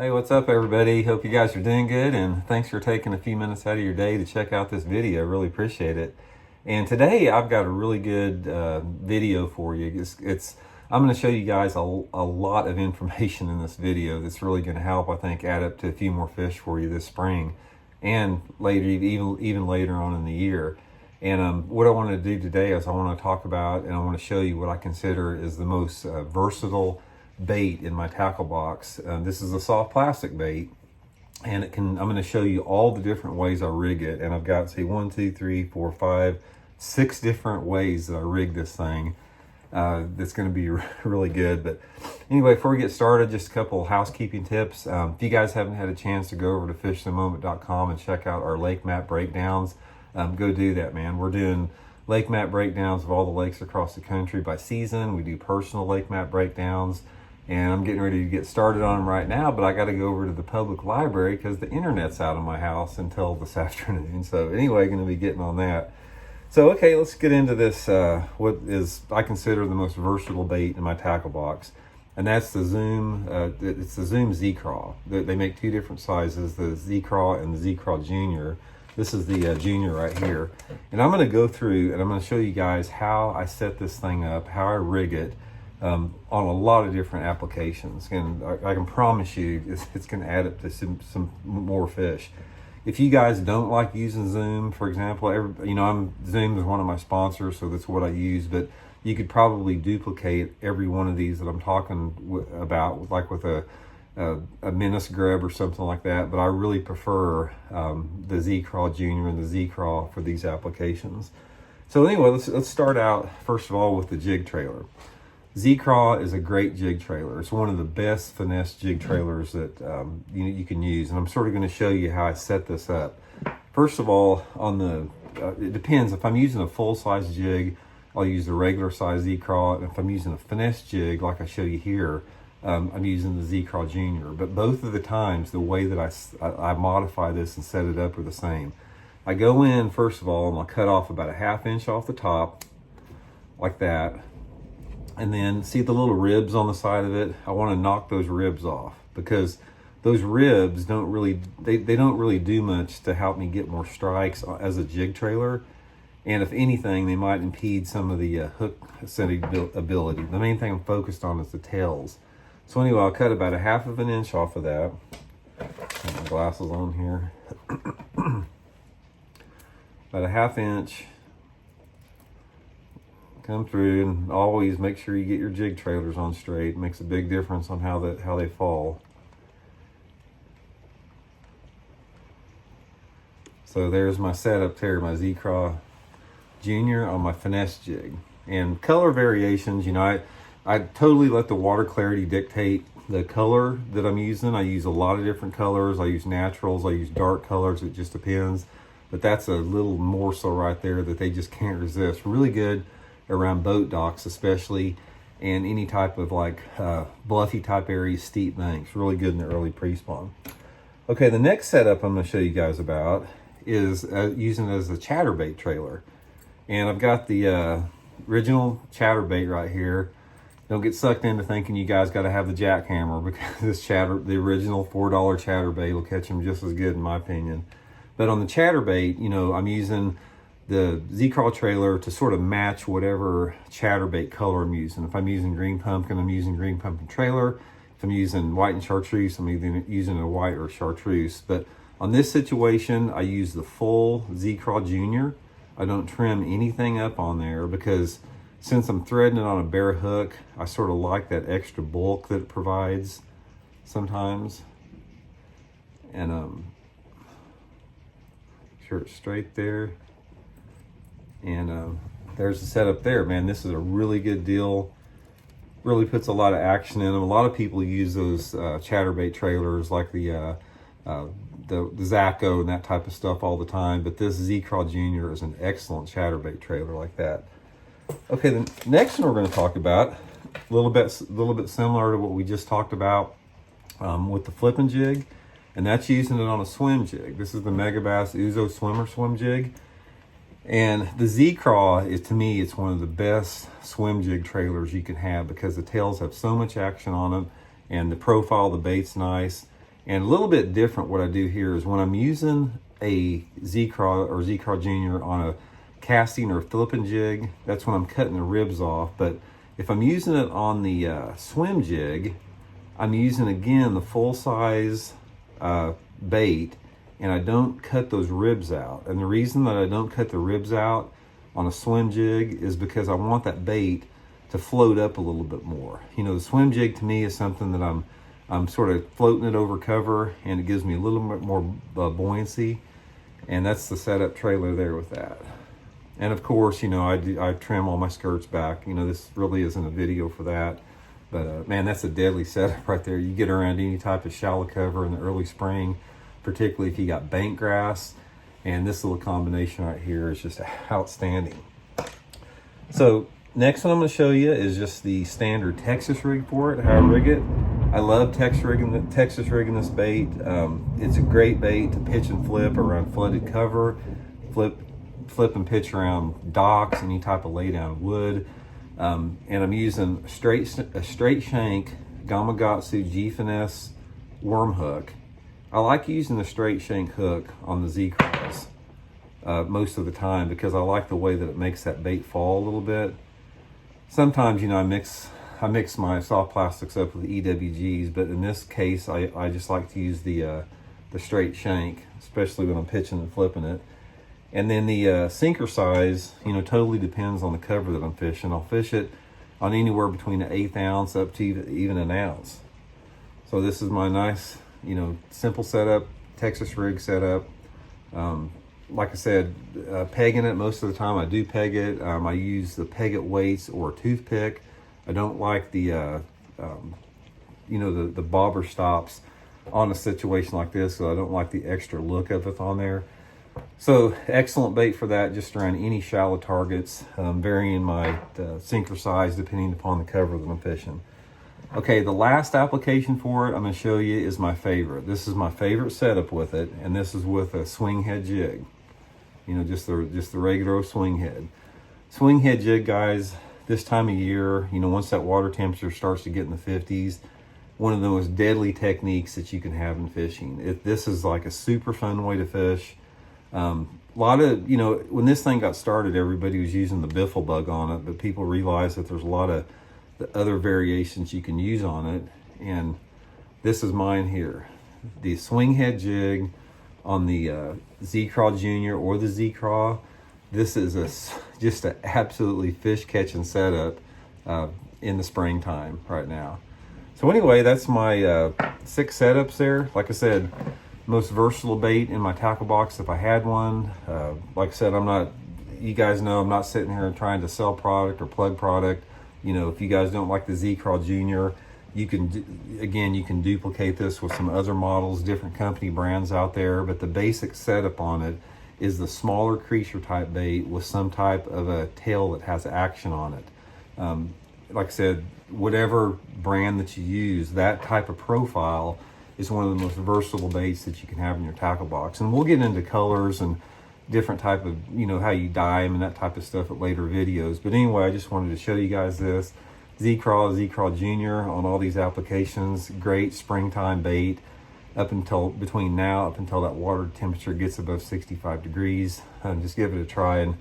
Hey, what's up everybody? Hope you guys are doing good, and thanks for taking a few minutes out of your day to check out this video. Really appreciate it. And today I've got a really good video for you. I'm going to show you guys a lot of information in this video that's really going to help, I think, add up to a few more fish for you this spring and later, even later on in the year. And what I want to do today is I want to talk about and I want to show you what I consider is the most versatile bait in my tackle box. This is a soft plastic bait, and I'm going to show you all the different ways I rig it. And I've got, say, 1, 2, 3, 4, 5, 6 different ways that I rig this thing. That's going to be really good. But anyway, before we get started, just a couple housekeeping tips. If you guys haven't had a chance to go over to fishthemoment.com and check out our lake map breakdowns, go do that, man. We're doing lake map breakdowns of all the lakes across the country by season. We do personal lake map breakdowns, and I'm getting ready to get started on them right now, but I got to go over to the public library because the internet's out of my house until this afternoon. So anyway, going to be getting on that. So, okay, let's get into this, what is, I consider, the most versatile bait in my tackle box. And that's the Zoom, it's the Zoom ZCraw. They make 2 different sizes, the ZCraw and the ZCraw Junior. This is the Junior right here. And I'm going to go through and I'm going to show you guys how I set this thing up, how I rig it, on a lot of different applications. And I can promise you it's going to add up to some more fish. If you guys don't like using Zoom, for example, Zoom is one of my sponsors, so that's what I use, but you could probably duplicate every one of these that I'm talking about, like with a menace grub or something like that. But I really prefer the ZCraw Junior and the ZCraw for these applications. So anyway, let's start out first of all with the jig trailer. ZCraw is a great jig trailer. It's one of the best finesse jig trailers that you can use, and I'm sort of going to show you how I set this up. First of all, it depends. If I'm using a full-size jig, I'll use the regular size ZCraw, and if I'm using a finesse jig like I show you here, I'm using the ZCraw Junior. But both of the times, the way that I modify this and set it up are the same. I go in, first of all, and I'll cut off about a 1/2 inch off the top, like that. And then see the little ribs on the side of it? I want to knock those ribs off, because those ribs don't really do much to help me get more strikes as a jig trailer. And if anything, they might impede some of the hook setting ability. The main thing I'm focused on is the tails. So anyway, I'll cut about a 1/2 inch off of that. Put my glasses on here. About a 1/2 inch. Come through, and always make sure you get your jig trailers on straight. It makes a big difference on how they fall. So there's my setup there, my ZCraw Junior on my finesse jig. And color variations, I totally let the water clarity dictate the color that I'm using. I use a lot of different colors. I use naturals, I use dark colors, it just depends. But that's a little morsel right there that they just can't resist. Really good around boat docks especially, and any type of like bluffy type areas, steep banks. Really good in the early pre-spawn. Okay, the next setup I'm going to show you guys about is using it as a chatterbait trailer. And I've got the original chatterbait right here. Don't get sucked into thinking you guys got to have the jackhammer, because the original $4 chatterbait will catch them just as good in my opinion. But on the chatterbait, I'm using the ZCraw trailer to sort of match whatever chatterbait color I'm using. If I'm using green pumpkin, I'm using green pumpkin trailer. If I'm using white and chartreuse, I'm either using a white or chartreuse. But on this situation, I use the full ZCraw Junior. I don't trim anything up on there, because since I'm threading it on a bare hook, I sort of like that extra bulk that it provides sometimes. And sure it's straight there. And there's the setup there, man. This is a really good deal. Really puts a lot of action in them. A lot of people use those chatterbait trailers like the Zacco and that type of stuff all the time. But this ZCraw Junior is an excellent chatterbait trailer like that. Okay, the next one we're going to talk about, a little bit similar to what we just talked about with the flipping jig, and that's using it on a swim jig. This is the Megabass Uzo swim jig. And the ZCraw is, to me, it's one of the best swim jig trailers you can have, because the tails have so much action on them, and the profile of the bait's nice. And a little bit different what I do here is when I'm using a ZCraw or ZCraw Junior on a casting or flipping jig, that's when I'm cutting the ribs off. But if I'm using it on the swim jig, I'm using again the full size bait, and I don't cut those ribs out. And the reason that I don't cut the ribs out on a swim jig is because I want that bait to float up a little bit more. You know, the swim jig to me is something that I'm sort of floating it over cover, and it gives me a little bit more buoyancy, and that's the setup trailer there with that. And of course, you know, I trim all my skirts back. You know, this really isn't a video for that, but man, that's a deadly setup right there. You get around any type of shallow cover in the early spring, particularly if you got bank grass, and this little combination right here is just outstanding. So next one I'm going to show you is just the standard Texas rig for it, how I rig it. I love Texas rigging this bait. It's a great bait to pitch and flip around flooded cover, flip and pitch around docks, any type of lay down wood. And I'm using a straight shank Gamakatsu G-Finesse worm hook. I like using the straight shank hook on the ZCraws most of the time because I like the way that it makes that bait fall a little bit. Sometimes, you know, I mix my soft plastics up with EWGs, but in this case, I just like to use the straight shank, especially when I'm pitching and flipping it. And then the sinker size, you know, totally depends on the cover that I'm fishing. I'll fish it on anywhere between an 1/8 ounce up to even an ounce. So this is my nice, you know, simple setup, Texas rig setup. Like I said, pegging it most of the time. I do peg it. I use the peg it weights or a toothpick. I don't like the, you know, the bobber stops on a situation like this, so I don't like the extra look of it on there. So excellent bait for that, just around any shallow targets, varying my sinker size depending upon the cover that I'm fishing. Okay, the last application for it I'm going to show you is my favorite. This is my favorite setup with it, and this is with a swing head jig. You know, just the regular swing head. Swing head jig, guys, this time of year, you know, once that water temperature starts to get in the 50s, one of the most deadly techniques that you can have in fishing. This is like a super fun way to fish. A lot of, you know, when this thing got started, everybody was using the biffle bug on it, but people realized that there's a lot of the other variations you can use on it, and this is mine here. The swing head jig on the ZCraw Junior or the ZCraw. This is just an absolutely fish catching setup in the springtime right now. So anyway, that's my 6 setups there. Like I said, most versatile bait in my tackle box if I had one. Like I said, you guys know I'm not sitting here and trying to sell product or plug product. You know, if you guys don't like the ZCraw Junior, you can duplicate this with some other models, different company brands out there, but the basic setup on it is the smaller creature type bait with some type of a tail that has action on it. Like I said, whatever brand that you use, that type of profile is one of the most versatile baits that you can have in your tackle box. And we'll get into colors and different type of, you know, how you dye them and that type of stuff at later videos. But anyway, I just wanted to show you guys this. ZCraw Junior on all these applications. Great springtime bait up until that water temperature gets above 65 degrees. Just give it a try.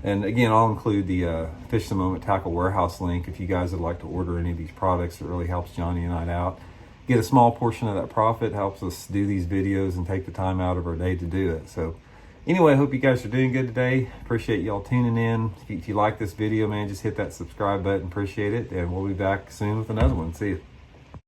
And again, I'll include the Fish the Moment Tackle Warehouse link if you guys would like to order any of these products. It really helps Johnny and I out. Get a small portion of that profit, helps us do these videos and take the time out of our day to do it. So anyway, I hope you guys are doing good today. Appreciate y'all tuning in. If you like this video, man, just hit that subscribe button. Appreciate it. And we'll be back soon with another one. See you.